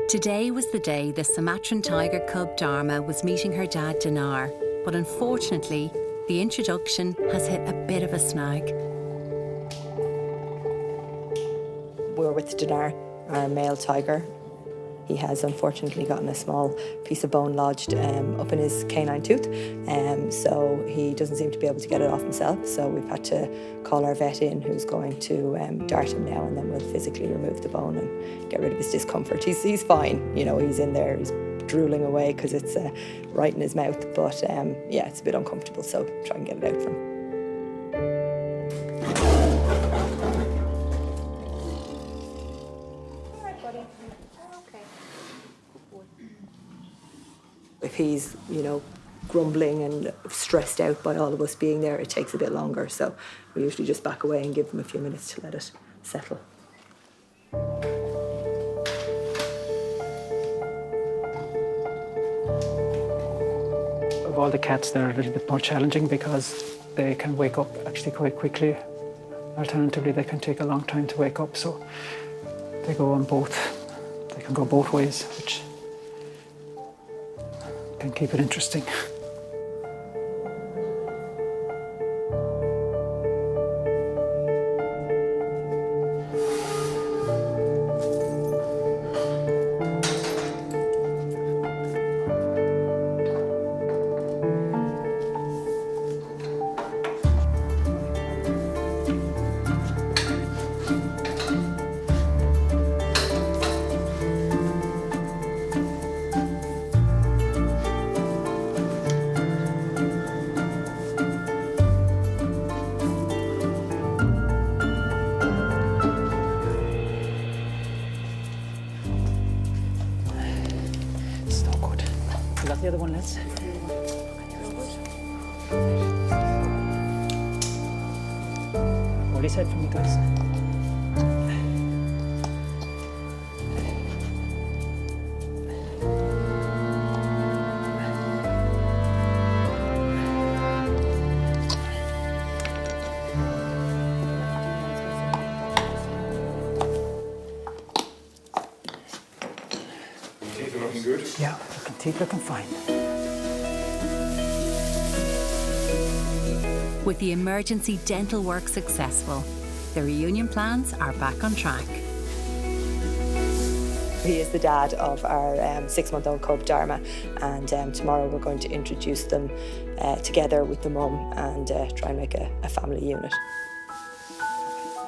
Today was the day the Sumatran Tiger cub Dharma was meeting her dad Danar, but unfortunately, the introduction has hit a bit of a snag. We're with Danar, our male tiger. He has unfortunately gotten a small piece of bone lodged up in his canine tooth, so he doesn't seem to be able to get it off himself. So we've had to call our vet in, who's going to dart him now, and then we'll physically remove the bone and get rid of his discomfort. He's fine, you know, he's in there, he's drooling away because it's right in his mouth, but yeah, it's a bit uncomfortable, so try and get it out for him. If he's, you know, grumbling and stressed out by all of us being there, it takes a bit longer. So we usually just back away and give them a few minutes to let it settle. Of all the cats, they're a little bit more challenging because they can wake up actually quite quickly. Alternatively, they can take a long time to wake up, so they go on both. They can go both ways, which can keep it interesting. You got the other one, lads? Hold his head for me, guys. Teeth are looking good? Yeah, teeth looking fine. With the emergency dental work successful, the reunion plans are back on track. He is the dad of our 6-month-old cub Dharma, and tomorrow we're going to introduce them together with the mum and try and make a family unit.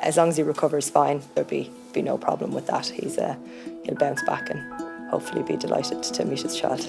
As long as he recovers fine, there'll be no problem with that. He'll bounce back and hopefully be delighted to meet his child.